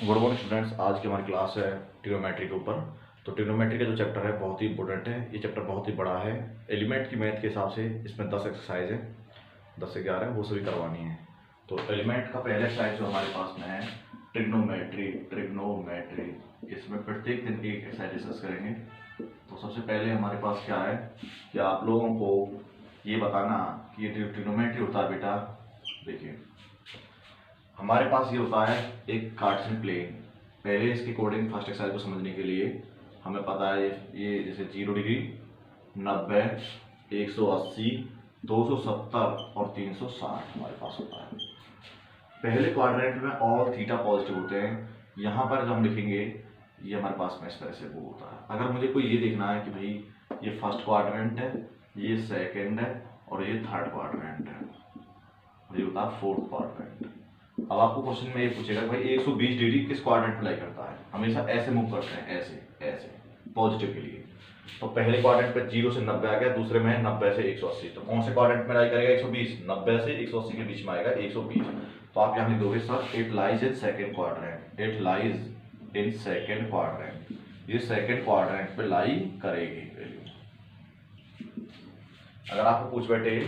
Good morning students. आज की हमारी क्लास है ट्रिग्नोमेट्री के ऊपर। तो ट्रिग्नोमेट्री का जो चैप्टर है बहुत ही इंपॉर्टेंट है। ये चैप्टर बहुत ही बड़ा है। एलिमेंट की मैथ के हिसाब से इसमें 10 एक्सरसाइज है, 10 से 11 वो सभी करवानी है। तो एलिमेंट का पहला एक्सरसाइज जो हमारे पास में है ट्रिग्नोमेट्री। इसमें प्रत्येक दिन की एक्सरसाइज डिस्कस करेंगे। तो सबसे पहले हमारे पास क्या है कि आप लोगों को ये बताना कि ये ट्रिग्नोमेट्री होता है बेटा। देखिए हमारे पास ये होता है एक कार्टेशियन प्लेन। पहले इसके अकॉर्डिंग फर्स्ट एक्सरसाइज को समझने के लिए हमें पता है ये जैसे 0 डिग्री, 90, 180, 270 और 360 हमारे पास होता है। पहले क्वाड्रेंट में ऑल थीटा पॉजिटिव होते हैं। यहाँ पर जब हम लिखेंगे ये हमारे पास में इस तरह से वो होता है। अगर मुझे कोई ये देखना है कि भाई ये फर्स्ट क्वाड्रेंट है, ये सेकेंड है और ये थर्ड क्वाड्रेंट है, ये होता है फोर्थ क्वाड्रेंट। अब आपको क्वेश्चन में ये पूछेगा भाई 120 डिग्री किस क्वाड्रेंट में लाई करता है। हमेशा ऐसे मूव करते हैं, ऐसे ऐसे पॉजिटिव के लिए। तो पहले क्वाड्रेंट पे 0 से 90 आ गया, दूसरे में 90 से 180। तो कौन से क्वाड्रेंट में लाई करेगा 120? 90 से 180 के बीच में आएगा 120। तो आप यहाँ लिख दोगे sir it lies in second quadrant. It lies in second quadrant. ये सेकेंड क्वाड्रेंट पे लाई करेगी वैल्यू। अगर आपको पूछ बैठे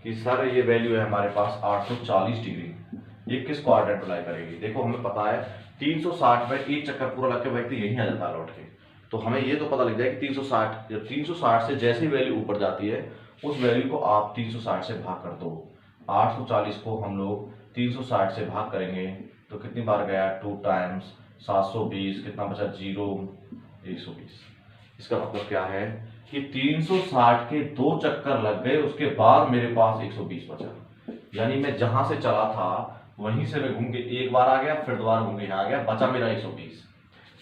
कि सर ये वैल्यू है हमारे पास 840 डिग्री, ये किस क्वाड्रेंट में लाई करेगी? देखो हमें पता है 360 में एक चक्कर पूरा लग के व्यक्ति यहीं आ जाता है लौट के। तो हमें ये तो पता लग जाए कि 360, जब 360 से जैसी वैल्यू ऊपर जाती है उस वैल्यू को आप 360 से भाग कर दो। 840 को हम लोग 360 से भाग करेंगे तो कितनी बार गया? 2 टाइम्स 720, कितना बचा? 0, 120। इसका मतलब क्या है कि 360 के 2 चक्कर लग गए, उसके बाद मेरे पास 120 बचा। यानी मैं जहां से चला था वहीं से मैं घूम के एक बार आ गया, फिर दोबारा घूम के यहाँ आ गया, बचा मेरा 120।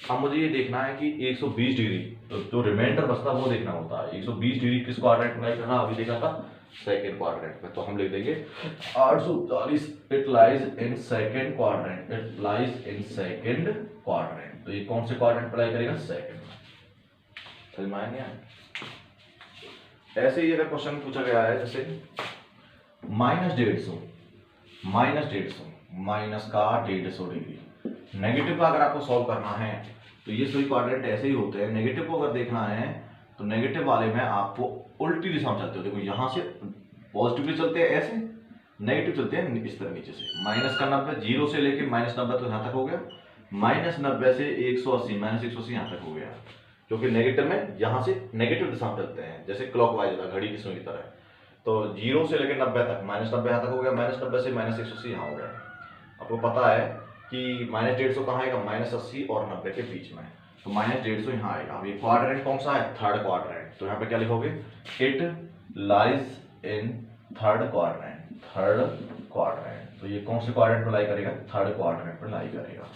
अब मुझे ये देखना है कि 120 डिग्री तो जो रिमाइंडर बचता वो देखना होता है। 120 डिग्री किस क्वाड्रेंट में करना? अभी देखा था सेकेंड क्वाड्रेंट में। तो हम लिख देंगे 840 it lies in second quadrant. It lies in second quadrant. तो ये कौन से क्वाड्रेंट पर लाई करेगा? सेकेंड में। समझ में आया? ऐसे ही अगर क्वेश्चन पूछा गया है जैसे -150, माइनस का 150 डिग्री। नेगेटिव का अगर आपको सॉल्व करना है तो ये सभी क्वाड्रेंट ऐसे ही होते हैं। नेगेटिव को अगर देखना है तो नेगेटिव वाले में आपको उल्टी दिशा में चलते हो। देखो यहाँ से पॉजिटिवली चलते हैं ऐसे, नेगेटिव चलते हैं इस तरह नीचे से। माइनस का 90, 0 से लेके -90 तो यहाँ तक हो गया। -90 से 180, -180 यहाँ तक हो गया। क्योंकि नेगेटिव में यहाँ से नेगेटिव दिशा में चलते हैं, जैसे क्लॉकवाइज होता है घड़ी की सुई की तरह। तो 0 से लेकर 90 तक, -90 यहाँ तक हो गया, -90 से -180 यहाँ हो गया। आपको पता है कि -150 कहाँ आएगा? -80 और 90 के बीच में। तो -150 यहाँ आएगा। अब ये क्वाड्रेंट कौन सा है? Third quadrant. तो यहाँ पे क्या लिखोगे? It lies in third quadrant. Third quadrant. तो ये कौन से क्वाड्रेंट पर लाई करेगा? थर्ड क्वाड्रेंट पर लाई करेगा।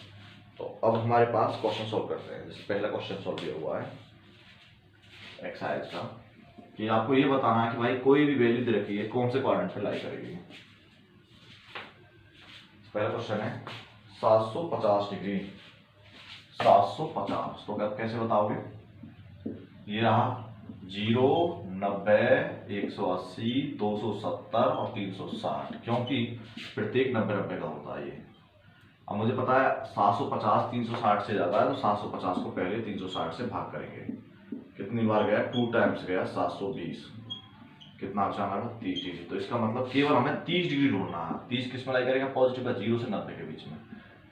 तो अब हमारे पास क्वेश्चन सॉल्व करते हैं। जैसे पहला क्वेश्चन सॉल्व किया हुआ है एक्सरसाइज का, कि आपको ये बताना है कि भाई कोई भी वैल्यू दे रखी है कौन से क्वाड्रेंट पे लाई करेगी। पहला क्वेश्चन है 750 डिग्री। 750 तो आप कैसे बताओगे? ये रहा 0, 90, 180, 270 और 360, क्योंकि प्रत्येक 90 का होता है ये। अब मुझे पता है 750 360 से ज्यादा है, तो 750 को पहले 360 से भाग करेंगे। कितनी बार गया? 2 टाइम्स गया, 720। कितना बचा हमारा? 30 डिग्री। तो इसका मतलब केवल हमें 30 डिग्री ढूंढना है। 30 किस में लाई करेगा? पॉजिटिव का, 0 से 90 के बीच में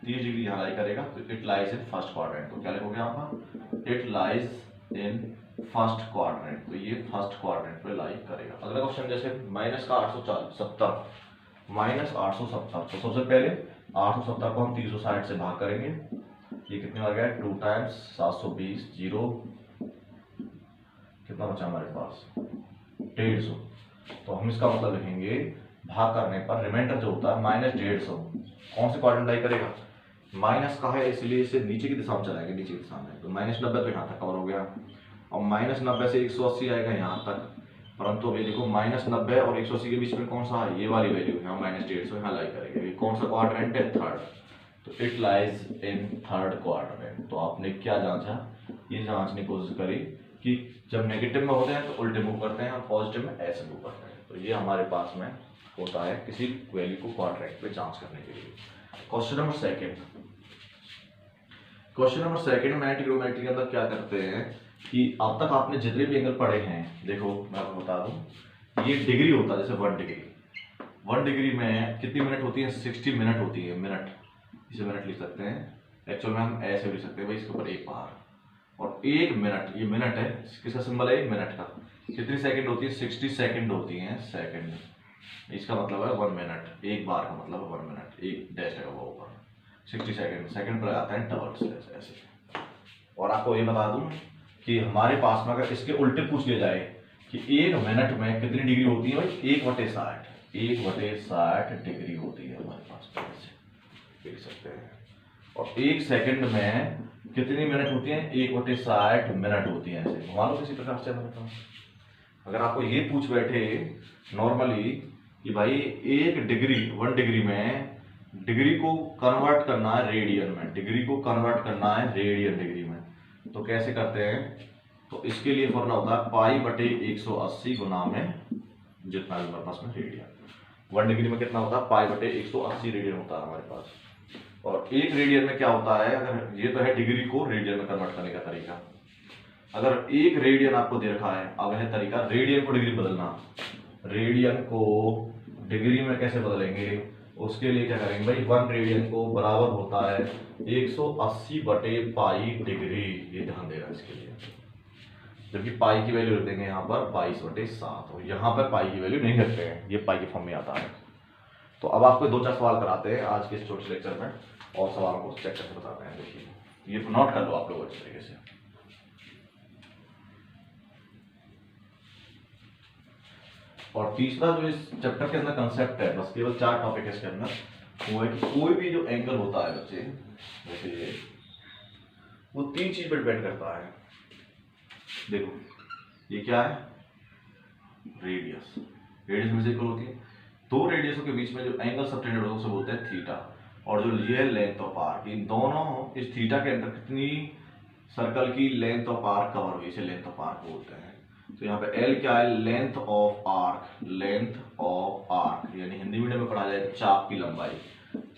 30 डिग्री यहाँ लाई करेगा। तो it lies in first quadrant. तो क्या लिखोगे आप? It lies in first quadrant. तो ये फर्स्ट क्वाड्रेंट पे लाई करेगा। अगला क्वेश्चन जैसे माइनस का 870, -870। तो सबसे पहले 870 को हम 360 से भाग करेंगे। ये कितनी बार गया? 2 टाइम्स 720, 0, कितना बचा हमारे पास? 150। तो हम इसका मतलब लिखेंगे भाग करने पर रिमाइंडर जो होता है -150 कौन से क्वाड्रेंट लाई करेगा? माइनस का है इसलिए इसे नीचे की दिशा में चलाएंगे, नीचे की दिशा में। तो -90 तो यहाँ तक कवर हो गया। और -90 से 180 आएगा यहाँ तक। परंतु अभी देखो -90 और 180 के बीच में कौन सा है? ये वाली वैल्यू यहाँ -150 यहाँ लाई करेंगे। कौन सा क्वाड्रेंट है? थर्ड। तो it lies in third quadrant. तो आपने क्या जांचा? ये जांचने की कोशिश करी कि जब नेगेटिव में होते हैं तो उल्टे मूव करते हैं और पॉजिटिव में ऐसे मूव करते हैं। तो ये हमारे पास में होता है किसी वैल्यू को क्वाड्रेंट पे जांच करने के लिए। Question number second, question number second में ट्रिग्नोमेट्री के अंदर क्या करते हैं कि अब तक आपने जितने भी एंगल पढ़े हैं, देखो मैं आपको बता दूं, ये डिग्री होता है। जैसे 1 डिग्री में कितनी मिनट होती है? 60 मिनट होती है। मिनट, इसे मिनट लिख सकते हैं, एक्चुअल में हम ऐसे भी लिख सकते हैं भाई, इसके ऊपर एक बार। और 1 मिनट, ये मिनट है, किसका सिंबल है? मिनट का। कितनी सेकंड होती है? 60 सेकंड होती हैं, सेकंड। इसका मतलब है 1 मिनट, एक बार का मतलब है 1 मिनट, एक डैश लगा हुआ ऊपर। 60 सेकंड, सेकंड पर आता है डबल स्लैश ऐसे। और आपको ये बता दूं कि हमारे पास में अगर इसके उल्टे पूछ लिया जाए कि 1 मिनट में कितनी डिग्री होती है भाई? 1/60, 1/60 डिग्री होती है हमारे पास, ऐसे देख सकते हैं। और 1 सेकंड में कितनी मिनट होती है? 1/60 मिनट होती है, ऐसे मान लो किसी प्रकार से हमारे पास। अगर आपको ये पूछ बैठे नॉर्मली कि भाई 1 डिग्री में डिग्री को कन्वर्ट करना है रेडियन में, डिग्री को कन्वर्ट करना है रेडियन डिग्री में, तो कैसे करते हैं? तो इसके लिए फॉर्मूला होता है π/180 गुना में जितना भी हमारे पास में रेडियन। 1 डिग्री में कितना होता है? π/180 रेडियन होता है हमारे पास। और 1 रेडियन में क्या होता है? अगर ये तो है डिग्री को रेडियन में कन्वर्ट करने का तरीका। अगर 1 रेडियन आपको दे रखा है, अब है तरीका रेडियन को डिग्री बदलना। रेडियन को डिग्री में कैसे बदलेंगे? उसके लिए क्या करेंगे भाई? 1 रेडियन को बराबर होता है 180/π डिग्री। ये ध्यान देना इसके लिए, जबकि पाई की वैल्यू रख देंगे यहाँ पर 22/7, और यहाँ पर पाई की वैल्यू नहीं रखते हैं, ये पाई के फॉर्म में आता है। तो अब आपको 2-4 सवाल कराते हैं आज के इस छोटे लेक्चर में, और सवाल को चेक करके बताते हैं। देखिए, ये नोट कर लो आप लोग अच्छे तरीके से। और तीसरा जो इस चैप्टर के अंदर कंसेप्ट है, बस केवल 4 टॉपिक है इसके अंदर, वो है कि कोई भी जो एंगल होता है बच्चे, जैसे ये, वो 3 चीज पर डिपेंड करता है। देखो ये क्या है? रेडियस। रेडियस में से इक्वल होती है 2 रेडियसों के बीच में जो एंगल सबटेंडेड होता है उसे बोलते हैं थीटा। और जो ये लेंथ ऑफ आर्क, इन दोनों, इस थीटा के अंदर कितनी सर्कल की लेंथ ऑफ आर्क कवर हुई, इसे लेंथ ऑफ आर्क बोलते हैं। तो यहाँ पे L क्या है? Length of arc, length of arc, यानी हिंदी मीडियम में पढ़ा जाए चाप की लंबाई।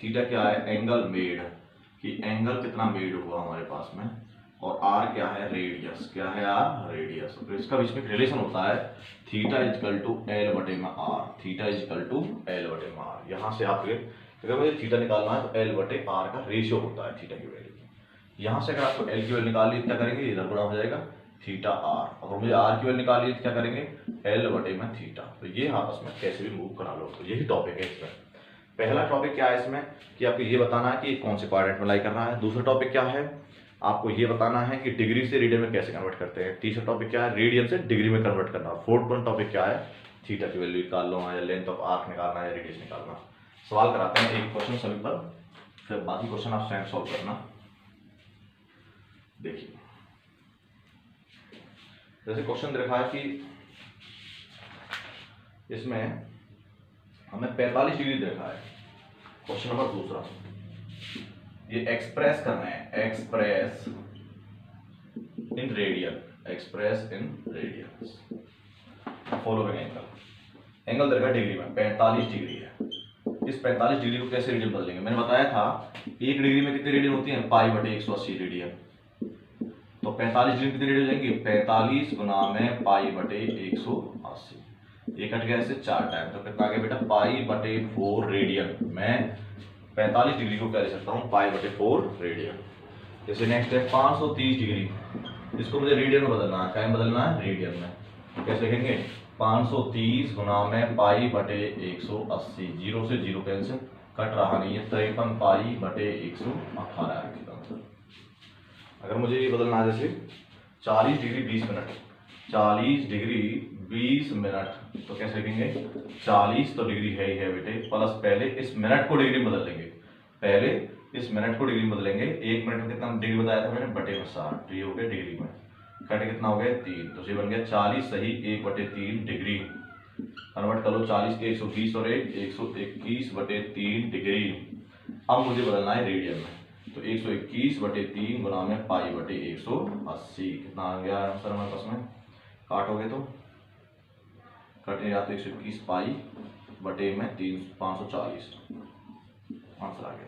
थीटा क्या है? एंगल मेड, कि एंगल कितना मेड हुआ हमारे पास में। और आर क्या है? रेडियस। क्या है? R radius. तो इसका बीच में रिलेशन होता है theta is equal to L/r, theta is equal to L/r। यहाँ से आपके अगर मुझे थीटा निकालना है तो L/r का रेशियो होता है थीटा की वैल्यू। यहाँ से अगर आपको L की वैल्यू निकालनी है क्या करेंगे? इधर गुणा हो जाएगा थीटा r। अगर मुझे r की वैल्यू निकालनी है तो क्या करेंगे? L/थीटा। तो ये आपस में कैसे भी मूव करा लो। तो यही टॉपिक है इसमें। पहला टॉपिक क्या है इसमें कि आपको ये बताना है कि कौन से क्वाड्रेंट में लाई करना है। दूसरा टॉपिक क्या है? आपको ये बताना है कि डिग्री से रेडियन में कैसे कन्वर्ट करते हैं। तीसरा टॉपिक क्या है? रेडियन से डिग्री में कन्वर्ट करना। फोर्थ वन टॉपिक क्या है? थीटा की वैल्यू निकाल लो, या लेंथ ऑफ आर्क निकालना है, रेडियस निकालना। सवाल कराते हैं एक क्वेश्चन सभी पर, फिर बाकी क्वेश्चन आप स्वयं सॉल्व करना। देखिए, जैसे क्वेश्चन दे रखा है कि इसमें हमें 45 डिग्री दे रखा है। क्वेश्चन नंबर दूसरा, ये एक्सप्रेस करना है, express in radian, express in radian following angle. Angle दे रखा है डिग्री में, 45 डिग्री है। इस 45 डिग्री को कैसे रेडियन बदलेंगे? मैंने बताया था 1 डिग्री में कितनी रेडियन होती है? π/180 रेडियन। तो 45 डिग्री कितनी रेडियन हो जाएंगी? 45 गुना में π/180। ये कट गया इससे 4 टाइम, तो कितना आ गया बेटा? π/4 रेडियन। मैं 45 डिग्री को क्या ले सकता हूँ? π/4 रेडियन। जैसे नेक्स्ट है 530 डिग्री, इसको मुझे रेडियन में बदलना है। क्या बदलना है? रेडियन में। कैसे लिखेंगे? 530 गुना में π/180। 0 से 0 कैंसिल, कट रहा नहीं है, 53 π/118। अगर मुझे ये बदलना है जैसे 40 डिग्री 20 मिनट, 40 डिग्री 20 मिनट, तो कैसे लिखेंगे? 40 तो डिग्री है ही है बेटे, प्लस पहले इस मिनट को डिग्री में बदल देंगे। पहले इस मिनट को डिग्री में बदलेंगे। 1 मिनट में कितना डिग्री बताया था मैंने? बटे में 60। तो ये हो गया डिग्री में, कट कितना हो गया? 3। तो ये बन गया 40 सही 1/3 डिग्री। कन्वर्ट कर लो, 40 के 120 और 121/3 डिग्री। अब मुझे बदलना है रेडियन में, तो 121/3 गुना में π/180। कितना आ गया आंसर हमारे पास में? काटोगे तो कटने जाते 121 पाई बटे में 3 540 आंसर आ गया।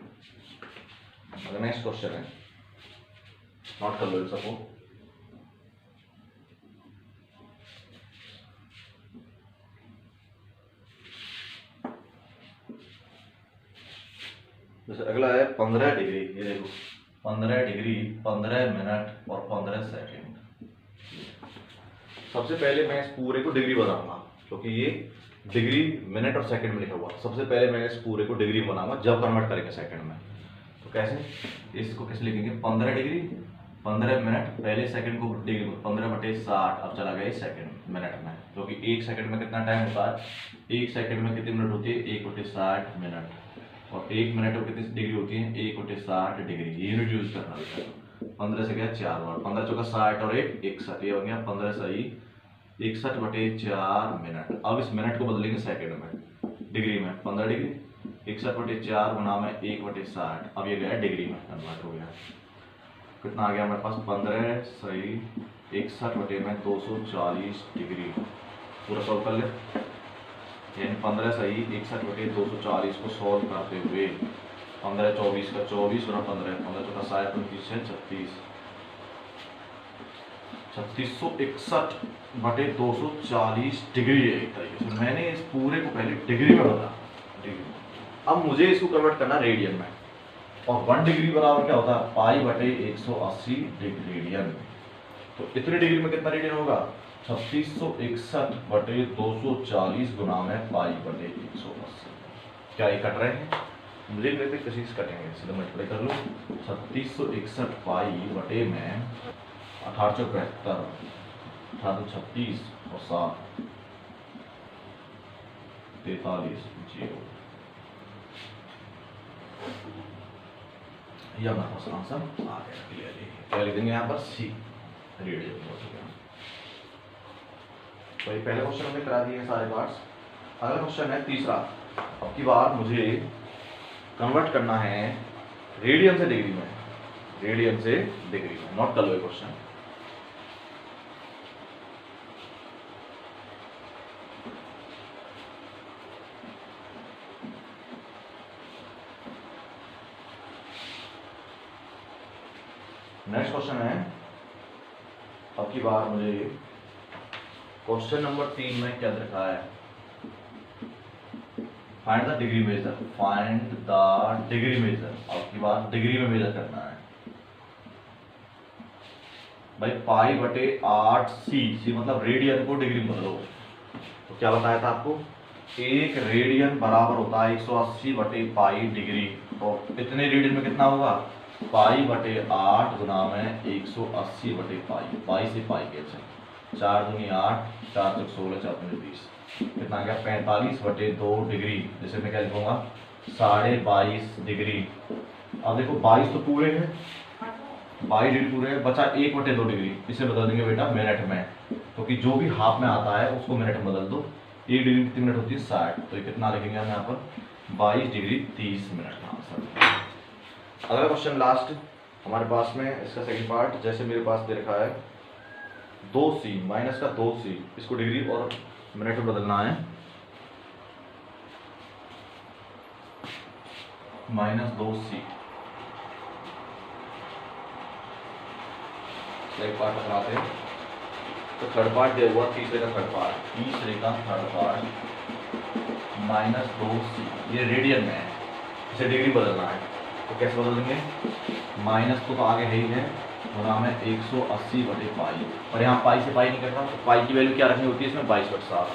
अगर नेक्स्ट क्वेश्चन है नोट कर लो इन सबको। जैसे अगला है 15 डिग्री, ये देखो 15 डिग्री 15 मिनट और 15 सेकेंड। सबसे पहले मैं इस पूरे को डिग्री बनाऊंगा, क्योंकि ये डिग्री मिनट और सेकंड में लिखा हुआ। सबसे पहले मैं इस पूरे को डिग्री बनाऊंगा जब कन्वर्ट करेंगे सेकंड में। तो कैसे, इसको कैसे लिखेंगे, 15 डिग्री 15 मिनट, पहले सेकंड को डिग्री 15/60, अब चला गया सेकंड मिनट में, क्योंकि एक सेकंड में कितना टाइम होता है, एक सेकंड में कितनी मिनट होती है, 1/60 मिनट, और एक मिनट में कितनी डिग्री होती है, 1/60 डिग्री। ये यूनिट यूज करना है। 15 से गया 4 बार, 15 चौका 60 और 1 61, ये हो गया 15 सही 61/4 मिनट। अब इस मिनट को बदलेंगे सेकंड में, डिग्री में 15 डिग्री 61/4 गुना में 1/60, अब ये गया डिग्री में कन्वर्ट हो गया। कितना आ गया हमारे पास, 15 सही 61/240 डिग्री। पूरा सॉल्व कर ले, यानी 15 सही 61/240 को सॉल्व करते हुए 15 24 का 24 गुना 15 15 चौका 60 29 है 36, 3661/240 डिग्री है। एक तरीके से मैंने इस पूरे को पहले डिग्री में बदला, डिग्री। अब मुझे इसको कन्वर्ट करना रेडियन में, और 1 डिग्री बराबर क्या होता है, पाई/180 रेडियन। तो इतने डिग्री में कितना रेडियन होगा, 3661/240 गुना में पाई/180। क्या ये कट रहे हैं, मुझे कहते किसी से कटेंगे, सीधा मल्टीप्लाई कर लो। 3661 पाई में 1872, 1836 और 7 43 0। ये हमारे पास आंसर आ गया क्लियरली। क्या लिख देंगे यहाँ पर, सी रेडियन हो गया। तो ये पहले क्वेश्चन हमने करा दिए सारे पार्ट्स। अगला क्वेश्चन है तीसरा। अब की बार मुझे कन्वर्ट करना है रेडियन से डिग्री में, रेडियन से डिग्री में। नोट कर लो ये क्वेश्चन। नेक्स्ट क्वेश्चन है, अब की बार मुझे क्वेश्चन नंबर 3 में क्या लिखा है, find the degree measure, find the degree measure. अब की बार डिग्री में मेजर करना है भाई, पाई/8 सी मतलब रेडियन को डिग्री में बदलो। तो क्या बताया था आपको, एक रेडियन बराबर होता है 180/पाई डिग्री, और इतने रेडियन में कितना होगा, पाई/8 गुना में 180/पाई, पाई से पाई कैसे, 4 दूनी 8, 4 चौक 16, 4 दूनी 20, कितना आ गया 45/2 डिग्री। जैसे मैं क्या लिखूंगा, 22.5 डिग्री। अब देखो 22 तो पूरे हैं, 22 डिग्री पूरे हैं, बचा 1/2 डिग्री। इसे बदल देंगे बेटा मिनट में, क्योंकि जो भी हाफ में आता है उसको मिनट में बदल दो। 1 डिग्री कितनी मिनट होती है, 60। तो ये कितना लिखेंगे हम यहाँ पर, 22 डिग्री 30 मिनट का आंसर। अगला क्वेश्चन लास्ट हमारे पास में, इसका सेकंड पार्ट। जैसे मेरे पास दे रखा है 2c माइनस का 2c, इसको डिग्री और मिनट में बदलना है, -2c। एक पार्ट बनाते हैं, तो थर्ड पार्ट दिया हुआ, तीसरे का थर्ड पार्ट -2c, ये रेडियन में है, इसे डिग्री बदलना है। तो कैसे बदल देंगे, माइनस तो आगे है ही है, गुना में 180/पाई, और यहाँ पाई से पाई नहीं करता, तो पाई की वैल्यू क्या रखनी होती है इसमें, 22/7।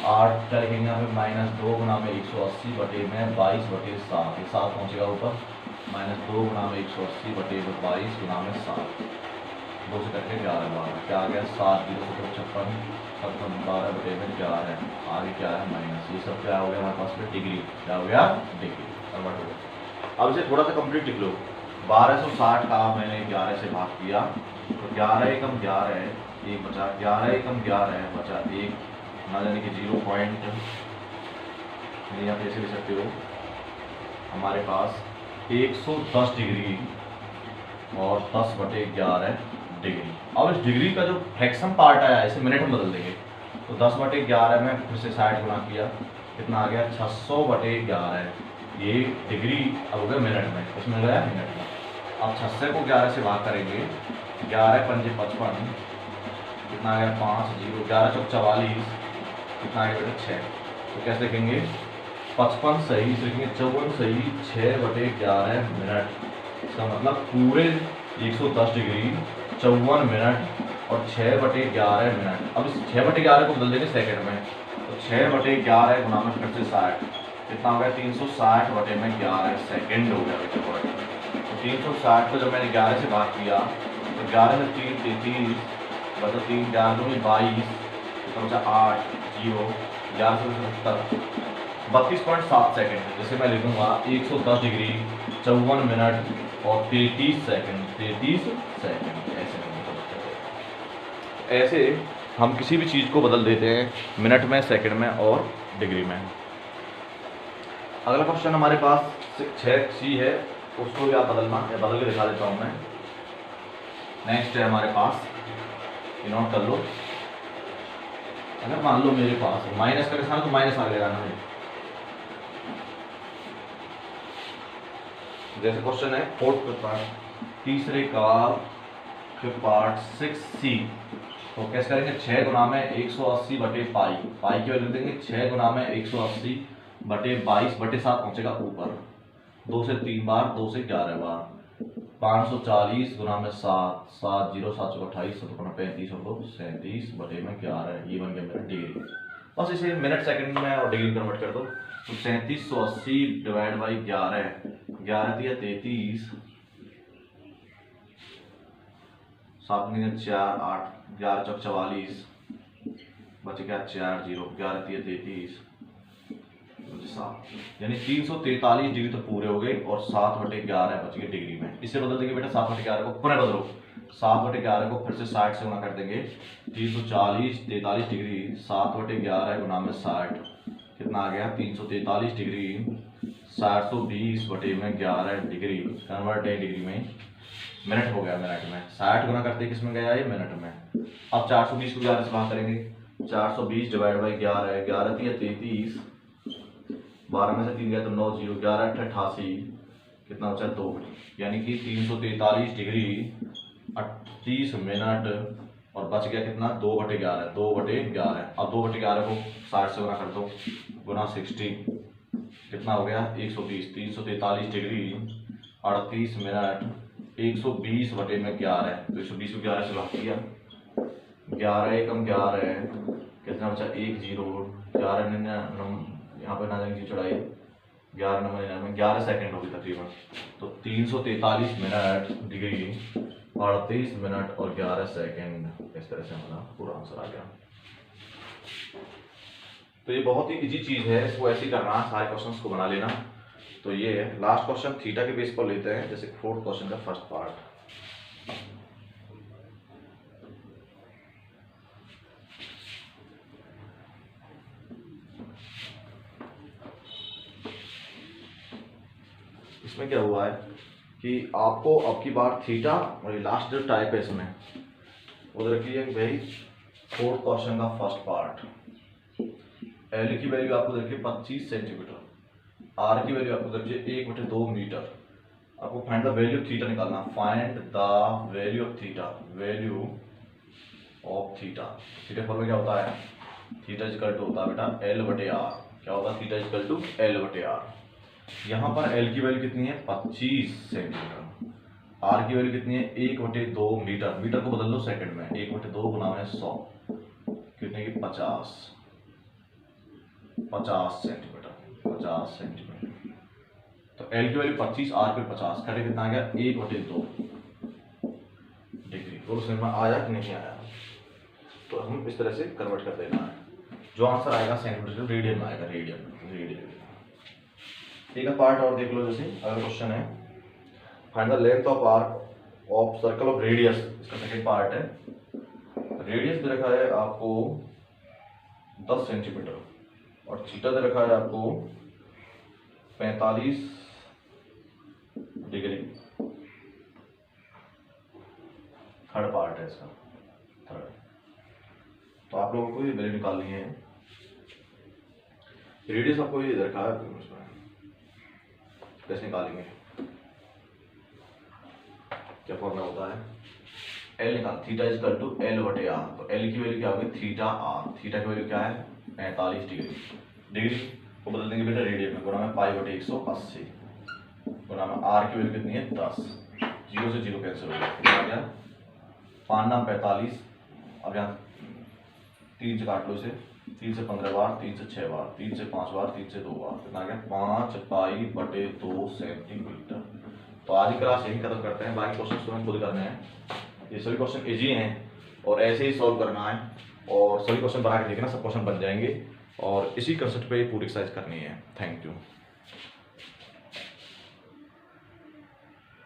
8 क्या लिखेंगे यहाँ पे, -2 गुना में 180 में 22/7, ये 7 पहुँचेगा ऊपर, -2 गुना में 180/22 गुना में 7, 2 से कटके 11 12, क्या आ गया 7 0 से 56, 12 में 4 है, आगे क्या है माइनस। ये सब क्या हो गया हमारे पास में, डिग्री, क्या हो गया डिग्री कन्वर्ट हो गया। अब इसे थोड़ा सा कंप्लीट लिख लो। 1260 का मैंने 11 से भाग किया, तो 11 एकम 11 है, 1 बचा, 11 एकम 11 है, बचा 1, ना जाने कि 0 पॉइंट, नहीं आप ऐसे लिख सकते हो, हमारे पास 110 डिग्री और 10/11 डिग्री। अब इस डिग्री का जो फ्रैक्शन पार्ट आया इसे मिनट में बदल देंगे, तो 10/11 में फिर से 60 गुना किया, कितना आ गया 600/11, ये डिग्री अब हो गया मिनट में, इसमें गया मिनट में। अब 600 को 11 से भाग करेंगे, 11 पंजे 55, कितना आ गया 5 0, 11 चौक 44, कितना आ गया बेटा 6। तो कैसे लिखेंगे 55 सही, लिखेंगे 54 सही, 6/11 मिनट। इसका मतलब पूरे 110 डिग्री 54 मिनट और 6/11 मिनट। अब इस 6/11 को बदल देंगे सेकंड में, तो 6/11 गुना में फिर से 60, कितना हो गया 360/11 सेकंड हो गया बेटा पॉइंट। तो 360 को जब मैंने 11 से भाग किया तो 11 में 3 33, बचा 3 4 2 22, तो बचा 8 0, 11 से 70, 32.7 सेकंड। जैसे मैं लिखूंगा 110 डिग्री 54 मिनट और 33 सेकंड, 33 सेकंड ऐसे हम किसी भी चीज़ को बदल देते हैं मिनट में, सेकंड में और डिग्री में। अगला क्वेश्चन हमारे पास 6C है, उसको भी आप बदलना या बदल के दिखा देता हूँ मैं। नेक्स्ट है हमारे पास, ये नोट कर लो। अगर मान लो मेरे पास माइनस का निशान तो माइनस आगे लगाना है। जैसे क्वेश्चन है फोर्थ पार्ट, तीसरे का पार्ट 6C। तो कैसे करेंगे 6 गुना में 180/पाई, पाई की वैल्यू देंगे 6 गुना में 180/22/7 पहुंचेगा ऊपर, 2 से 3 बार, 2 से 11 बार, 540 गुना में 7, 7 0 7 28 7 35 और 37/11, ये बन गया मेरा डिग्री। बस इसे मिनट सेकंड में और डिग्री कन्वर्ट कर दो, तो 3780 डिवाइड बाई 11, 11 दिया 33, 7 4 8, 11 चौक 44, बच गया 4 0, 11 दिया 33, 7, यानी 343 डिग्री तो पूरे हो गए और 7/11 बच गए डिग्री में। इसे बदल देंगे बेटा 7/11 को, पुनः बदलो 7/11 को फिर से 60 से गुना कर देंगे, 340 43 डिग्री 7/11 गुना में 60, कितना आ गया 343 डिग्री 720/11 डिग्री, कन्वर्ट है डिग्री में, मिनट हो गया मिनट में। 60 गुना करते किस में गया ये मिनट में। अब 420 को 11 से भाग करेंगे, 420 डिवाइड बाई 11, 11 दिया 33, 12 में से 3 गया तो 9 0, 11 8 88, कितना बचा 2, यानी कि 343 डिग्री 38 मिनट और बच गया कितना 2/11, 2/11। अब 2/11 को 60 से गुना कर दो, गुना 60, कितना हो गया 120, 343 डिग्री 38 मिनट 120/11, तो 120 को 11 से भाग किया, 11 एकम 11, कितना बचा 1 0, 11 यहाँ पे ना जाएंगे चढ़ाई, 11 नंबर 11 सेकंड होगी तकरीबन। तो 343 मिनट डिग्री 38 मिनट और 11 सेकंड, इस तरह से हमारा पूरा आंसर आ गया। तो ये बहुत ही इजी चीज है, इसको ऐसे ही करना, सारे क्वेश्चंस को बना लेना। तो ये लास्ट क्वेश्चन थीटा के बेस पर लेते हैं, जैसे फोर्थ क्वेश्चन का फर्स्ट पार्ट। इसमें क्या हुआ है कि आपको अब की बार थीटा और लास्ट जो टाइप है इसमें उधर रखिए भाई, फोर्थ क्वेश्चन का फर्स्ट पार्ट, एल की वैल्यू आपको देखिए 25 सेंटीमीटर, आर की वैल्यू आपको देखिए 1/2 मीटर। आपको find the value of theta निकालना, find the value of theta, value of theta. Theta formula क्या होता है, थीटा इक्वल टू होता है बेटा L/R। क्या होता है थीटा इक्वल टू L/R। यहाँ पर L की वैल्यू कितनी है 25 सेंटीमीटर, R की वैल्यू कितनी है 1/2 मीटर, मीटर को बदल दो सेकंड में, 1/2 गुना में 100, कितने की 50 सेंटीमीटर, 50 सेंटीमीटर। तो L की वैल्यू 25, R की 50, कटे कितना आ गया 1/2 डिग्री। और समझ में आया कि नहीं आया, तो हम इस तरह से कन्वर्ट कर देना है, जो आंसर आएगा सेंटीमीटर रेडियन में आएगा, रेडियन। ठीक है, पार्ट और देख लो। जैसे अगला क्वेश्चन है, find the length of arc of circle of radius, इसका सेकंड पार्ट है। रेडियस दे रखा है आपको 10 सेंटीमीटर और थीटा दे रखा है आपको 45 डिग्री। थर्ड पार्ट है इसका, थर्ड। तो आप लोगों को ये वैल्यू निकालनी है, रेडियस आपको ये दे रखा है, कैसे निकालेंगे। क्या फॉर्मूला होता है, एल निकाल, theta is equal to L बटे आर। तो एल की वैल्यू क्या होगी, थीटा आर। थीटा की वैल्यू क्या है, 45 डिग्री। डिग्री को बदल देंगे बेटा रेडियन में, गुणा में पाई बटे 180, गुणा में आर की वैल्यू कितनी है 10, 0 से 0 कैंसिल हो गया, कितना आ गया 5 नाम 45। अब यहाँ 3 से काट लो इसे, 3 से 15 बार, 3 से 6 बार, 3 से 5 बार, 3 से 2 बार, कितना आ गया 5 पाई बटे 2 सेंटीमीटर। तो आज की क्लास यही खत्म करते हैं, बाकी क्वेश्चन तुम्हें खुद करने हैं। ये सभी क्वेश्चन इजी हैं और ऐसे ही सॉल्व करना है, और सभी क्वेश्चन बना के देखना, सब क्वेश्चन बन जाएंगे, और इसी कंसेप्ट पे पूरी एक्सरसाइज करनी है। Thank you.